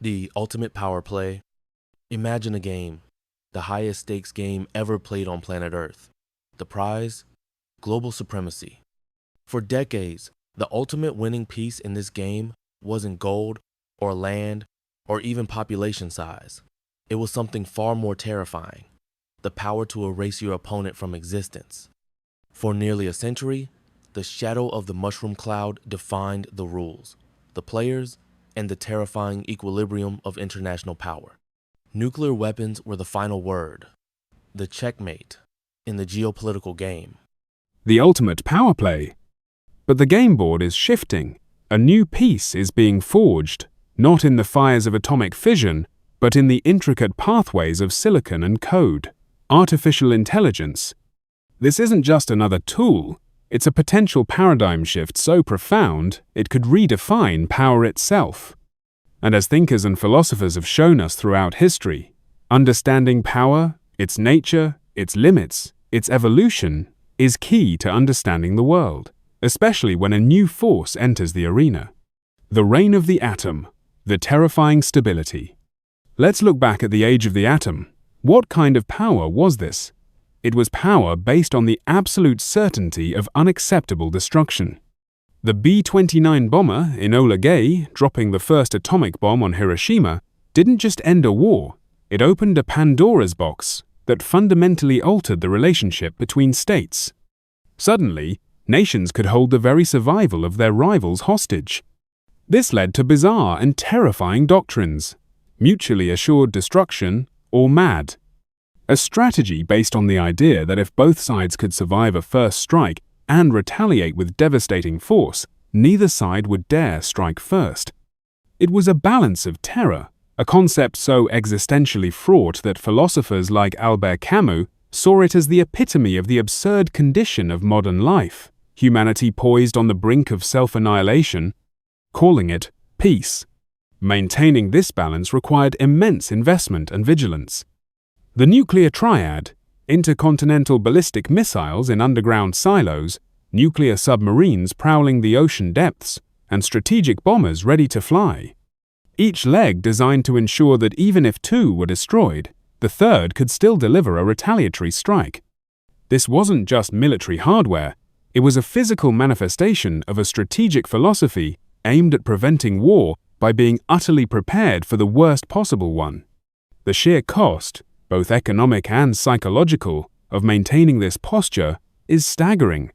The ultimate power play. Imagine a game, the highest stakes game ever played on planet Earth. The prize? Global supremacy. For decades, the ultimate winning piece in this game wasn't gold or land or even population size. It was something far more terrifying, the power to erase your opponent from existence. For nearly a century, the shadow of the mushroom cloud defined the rules, the players, and the terrifying equilibrium of international power. Nuclear weapons were the final word, the checkmate in the geopolitical game. The ultimate power play. But the game board is shifting. A new piece is being forged, not in the fires of atomic fission, but in the intricate pathways of silicon and code. Artificial intelligence. This isn't just another tool, it's a potential paradigm shift so profound it could redefine power itself. And as thinkers and philosophers have shown us throughout history, understanding power, its nature, its limits, its evolution, is key to understanding the world, especially when a new force enters the arena. The reign of the atom, the terrifying stability. Let's look back at the age of the atom. What kind of power was this? It was power based on the absolute certainty of unacceptable destruction. The B-29 bomber, Enola Gay, dropping the first atomic bomb on Hiroshima, didn't just end a war, it opened a Pandora's box that fundamentally altered the relationship between states. Suddenly, nations could hold the very survival of their rivals hostage. This led to bizarre and terrifying doctrines: mutually assured destruction or MAD. A strategy based on the idea that if both sides could survive a first strike and retaliate with devastating force, neither side would dare strike first. It was a balance of terror, a concept so existentially fraught that philosophers like Albert Camus saw it as the epitome of the absurd condition of modern life, humanity poised on the brink of self-annihilation, calling it peace. Maintaining this balance required immense investment and vigilance. The nuclear triad, intercontinental ballistic missiles in underground silos, nuclear submarines prowling the ocean depths, and strategic bombers ready to fly. Each leg designed to ensure that even if two were destroyed, the third could still deliver a retaliatory strike. This wasn't just military hardware, it was a physical manifestation of a strategic philosophy aimed at preventing war by being utterly prepared for the worst possible one. The sheer cost, both economic and psychological, of maintaining this posture is staggering.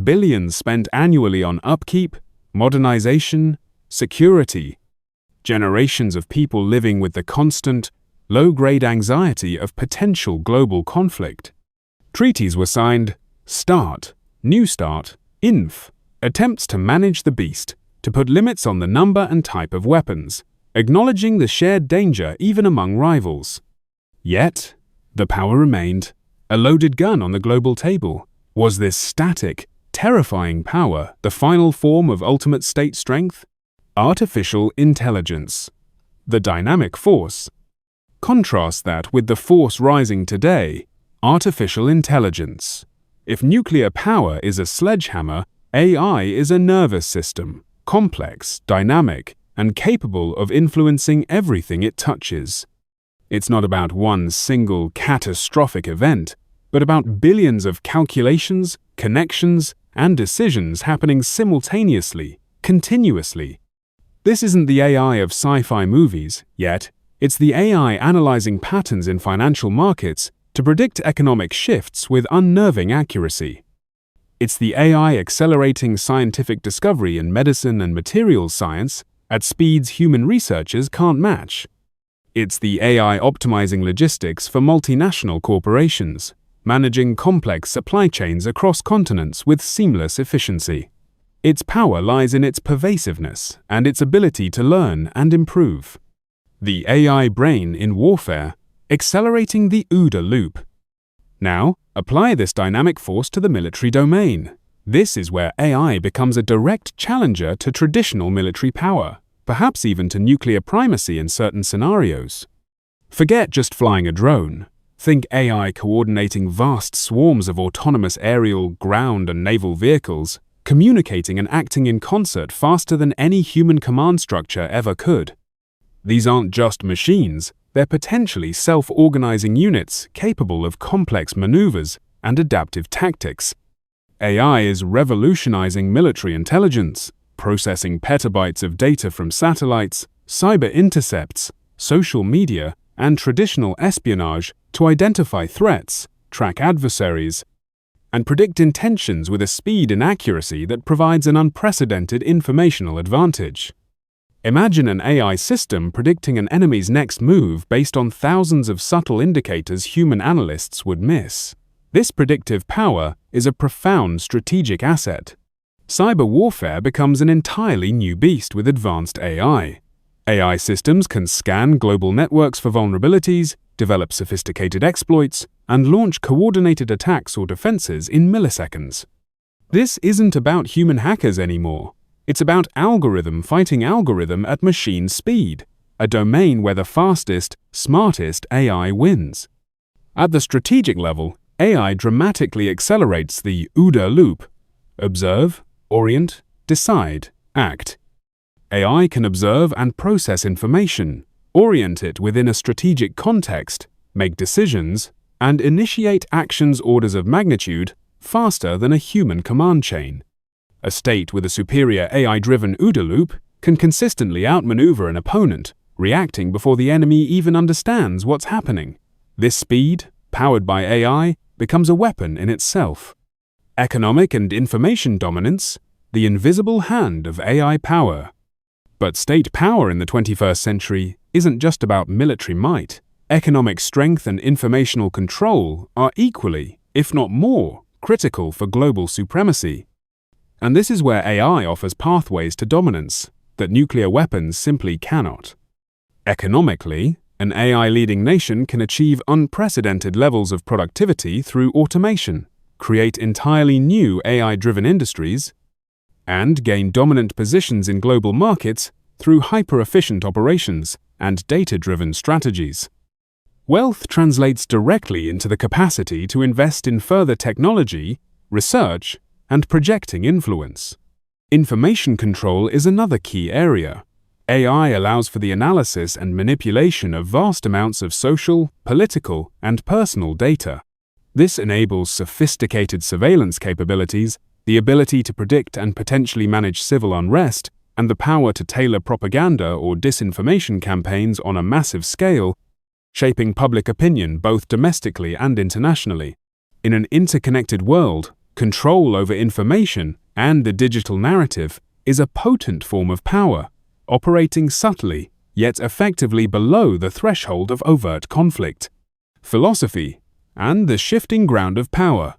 Billions spent annually on upkeep, modernization, security. Generations of people living with the constant, low-grade anxiety of potential global conflict. Treaties were signed: START, New START, INF, attempts to manage the beast, to put limits on the number and type of weapons, acknowledging the shared danger even among rivals. Yet, the power remained, a loaded gun on the global table. Was this static, terrifying power the final form of ultimate state strength? Artificial intelligence, the dynamic force. Contrast that with the force rising today, artificial intelligence. If nuclear power is a sledgehammer, AI is a nervous system, complex, dynamic, and capable of influencing everything it touches. It's not about one single catastrophic event, but about billions of calculations, connections, and decisions happening simultaneously, continuously. This isn't the AI of sci-fi movies, yet it's the AI analyzing patterns in financial markets to predict economic shifts with unnerving accuracy. It's the AI accelerating scientific discovery in medicine and materials science at speeds human researchers can't match. It's the AI optimizing logistics for multinational corporations, managing complex supply chains across continents with seamless efficiency. Its power lies in its pervasiveness and its ability to learn and improve. The AI brain in warfare, accelerating the OODA loop. Now, apply this dynamic force to the military domain. This is where AI becomes a direct challenger to traditional military power, perhaps even to nuclear primacy in certain scenarios. Forget just flying a drone. Think AI coordinating vast swarms of autonomous aerial, ground, and naval vehicles, communicating and acting in concert faster than any human command structure ever could. These aren't just machines, they're potentially self-organizing units capable of complex maneuvers and adaptive tactics. AI is revolutionizing military intelligence, processing petabytes of data from satellites, cyber intercepts, social media, and traditional espionage to identify threats, track adversaries, and predict intentions with a speed and accuracy that provides an unprecedented informational advantage. Imagine an AI system predicting an enemy's next move based on thousands of subtle indicators human analysts would miss. This predictive power is a profound strategic asset. Cyber warfare becomes an entirely new beast with advanced AI. AI systems can scan global networks for vulnerabilities, develop sophisticated exploits, and launch coordinated attacks or defenses in milliseconds. This isn't about human hackers anymore. It's about algorithm fighting algorithm at machine speed, a domain where the fastest, smartest AI wins. At the strategic level, AI dramatically accelerates the OODA loop: observe, orient, decide, act. AI can observe and process information, orient it within a strategic context, make decisions, and initiate actions orders of magnitude faster than a human command chain. A state with a superior AI-driven OODA loop can consistently outmaneuver an opponent, reacting before the enemy even understands what's happening. This speed, powered by AI, becomes a weapon in itself. Economic and information dominance, the invisible hand of AI power. But state power in the 21st century isn't just about military might. Economic strength and informational control are equally, if not more, critical for global supremacy. And this is where AI offers pathways to dominance that nuclear weapons simply cannot. Economically, an AI-leading nation can achieve unprecedented levels of productivity through automation, create entirely new AI-driven industries, and gain dominant positions in global markets through hyper-efficient operations and data-driven strategies. Wealth translates directly into the capacity to invest in further technology, research, and projecting influence. Information control is another key area. AI allows for the analysis and manipulation of vast amounts of social, political, and personal data. This enables sophisticated surveillance capabilities, the ability to predict and potentially manage civil unrest, and the power to tailor propaganda or disinformation campaigns on a massive scale, shaping public opinion both domestically and internationally. In an interconnected world, control over information and the digital narrative is a potent form of power, operating subtly yet effectively below the threshold of overt conflict. Philosophy and the shifting ground of power.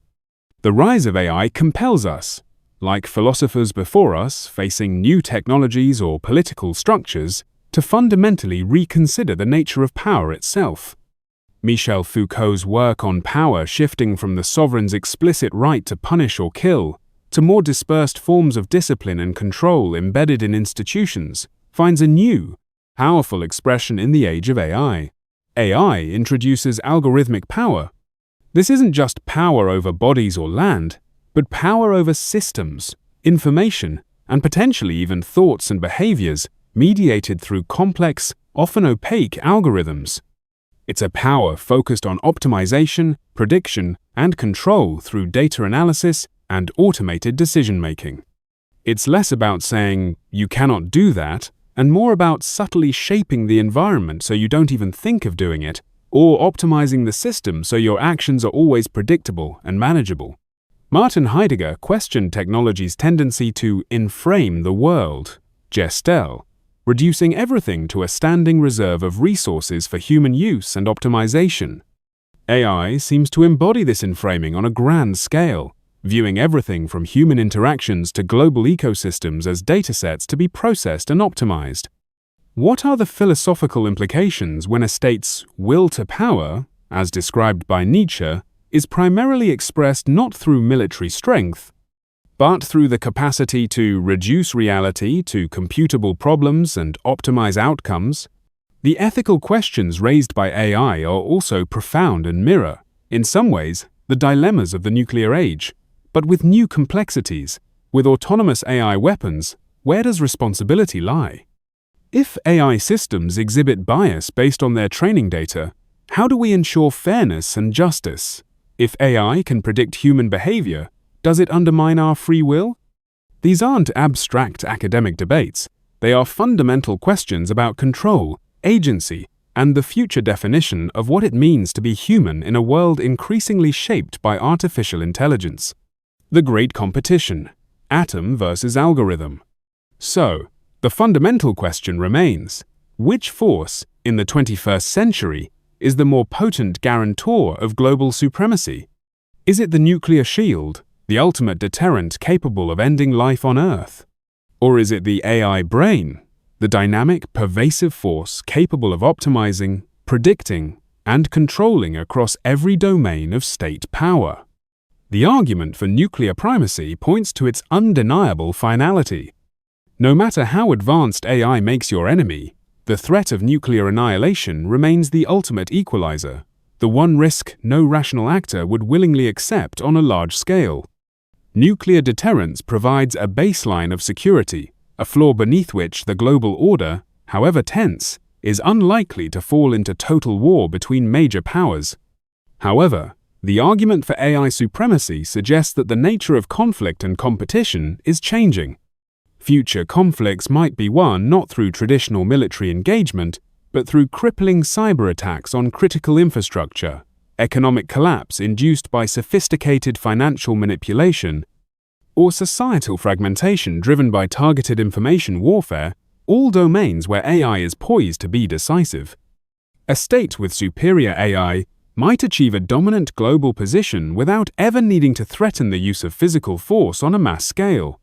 The rise of AI compels us, like philosophers before us facing new technologies or political structures, to fundamentally reconsider the nature of power itself. Michel Foucault's work on power shifting from the sovereign's explicit right to punish or kill to more dispersed forms of discipline and control embedded in institutions finds a new, powerful expression in the age of AI. AI introduces algorithmic power. This isn't just power over bodies or land, but power over systems, information, and potentially even thoughts and behaviors mediated through complex, often opaque algorithms. It's a power focused on optimization, prediction, and control through data analysis and automated decision-making. It's less about saying, "you cannot do that," and more about subtly shaping the environment so you don't even think of doing it, or optimizing the system so your actions are always predictable and manageable. Martin Heidegger questioned technology's tendency to enframe the world, gestel, reducing everything to a standing reserve of resources for human use and optimization. AI seems to embody this enframing on a grand scale, viewing everything from human interactions to global ecosystems as datasets to be processed and optimized. What are the philosophical implications when a state's will to power, as described by Nietzsche, is primarily expressed not through military strength, but through the capacity to reduce reality to computable problems and optimize outcomes? The ethical questions raised by AI are also profound and mirror, in some ways, the dilemmas of the nuclear age, but with new complexities. With autonomous AI weapons, where does responsibility lie? If AI systems exhibit bias based on their training data, how do we ensure fairness and justice? If AI can predict human behavior, does it undermine our free will? These aren't abstract academic debates. They are fundamental questions about control, agency, and the future definition of what it means to be human in a world increasingly shaped by artificial intelligence. The great competition: atom versus algorithm. So, the fundamental question remains: which force, in the 21st century, is the more potent guarantor of global supremacy? Is it the nuclear shield, the ultimate deterrent capable of ending life on Earth? Or is it the AI brain, the dynamic, pervasive force capable of optimizing, predicting, and controlling across every domain of state power? The argument for nuclear primacy points to its undeniable finality. No matter how advanced AI makes your enemy, the threat of nuclear annihilation remains the ultimate equalizer, the one risk no rational actor would willingly accept on a large scale. Nuclear deterrence provides a baseline of security, a floor beneath which the global order, however tense, is unlikely to fall into total war between major powers. However, the argument for AI supremacy suggests that the nature of conflict and competition is changing. Future conflicts might be won not through traditional military engagement, but through crippling cyber attacks on critical infrastructure, economic collapse induced by sophisticated financial manipulation, or societal fragmentation driven by targeted information warfare, all domains where AI is poised to be decisive. A state with superior AI might achieve a dominant global position without ever needing to threaten the use of physical force on a mass scale.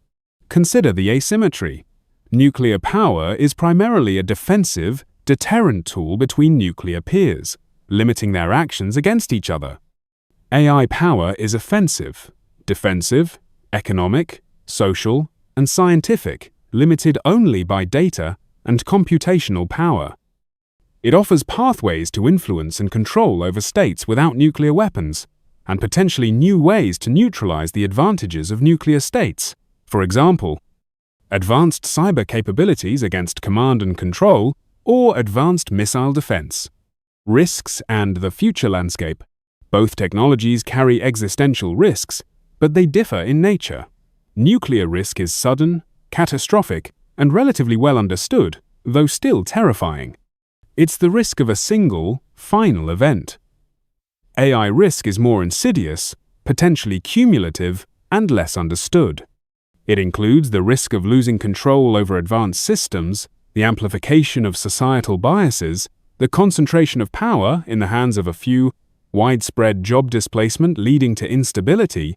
Consider the asymmetry. Nuclear power is primarily a defensive, deterrent tool between nuclear peers, limiting their actions against each other. AI power is offensive, defensive, economic, social, and scientific, limited only by data and computational power. It offers pathways to influence and control over states without nuclear weapons, and potentially new ways to neutralize the advantages of nuclear states. For example, advanced cyber capabilities against command and control, or advanced missile defense. Risks and the future landscape. Both technologies carry existential risks, but they differ in nature. Nuclear risk is sudden, catastrophic, and relatively well understood, though still terrifying. It's the risk of a single, final event. AI risk is more insidious, potentially cumulative, and less understood. It includes the risk of losing control over advanced systems, the amplification of societal biases, the concentration of power in the hands of a few, widespread job displacement leading to instability,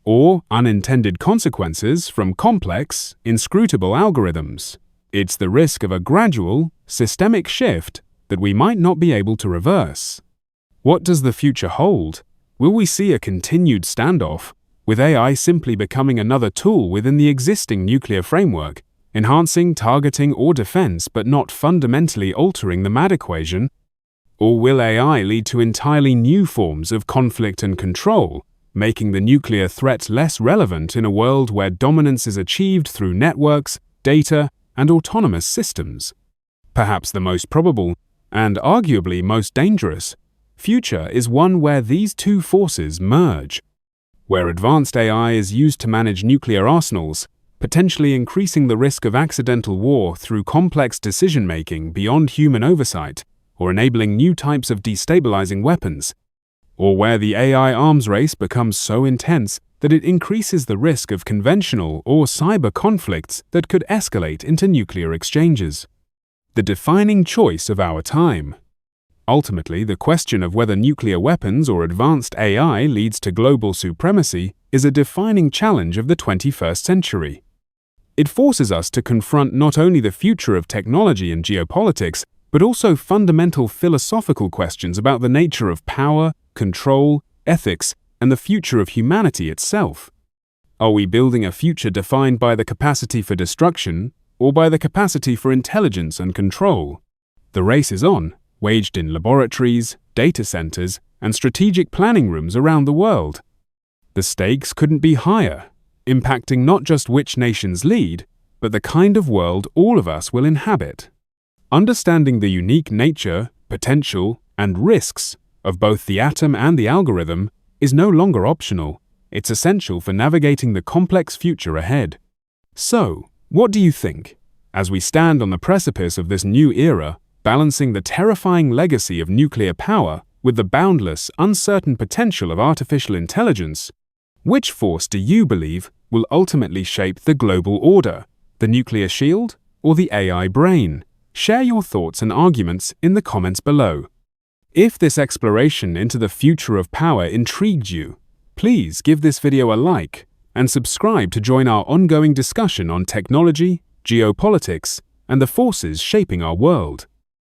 or unintended consequences from complex, inscrutable algorithms. It's the risk of a gradual, systemic shift that we might not be able to reverse. What does the future hold? Will we see a continued standoff, with AI simply becoming another tool within the existing nuclear framework, enhancing targeting or defense but not fundamentally altering the MAD equation? Or will AI lead to entirely new forms of conflict and control, making the nuclear threat less relevant in a world where dominance is achieved through networks, data, and autonomous systems? Perhaps the most probable, and arguably most dangerous, future is one where these two forces merge, where advanced AI is used to manage nuclear arsenals, potentially increasing the risk of accidental war through complex decision-making beyond human oversight, or enabling new types of destabilizing weapons, or where the AI arms race becomes so intense that it increases the risk of conventional or cyber conflicts that could escalate into nuclear exchanges. The defining choice of our time. Ultimately, the question of whether nuclear weapons or advanced AI leads to global supremacy is a defining challenge of the 21st century. It forces us to confront not only the future of technology and geopolitics, but also fundamental philosophical questions about the nature of power, control, ethics, and the future of humanity itself. Are we building a future defined by the capacity for destruction, or by the capacity for intelligence and control? The race is on, waged in laboratories, data centers, and strategic planning rooms around the world. The stakes couldn't be higher, impacting not just which nations lead, but the kind of world all of us will inhabit. Understanding the unique nature, potential, and risks of both the atom and the algorithm is no longer optional. It's essential for navigating the complex future ahead. So, what do you think? As we stand on the precipice of this new era, balancing the terrifying legacy of nuclear power with the boundless, uncertain potential of artificial intelligence, which force do you believe will ultimately shape the global order, the nuclear shield or the AI brain? Share your thoughts and arguments in the comments below. If this exploration into the future of power intrigued you, please give this video a like and subscribe to join our ongoing discussion on technology, geopolitics, and the forces shaping our world.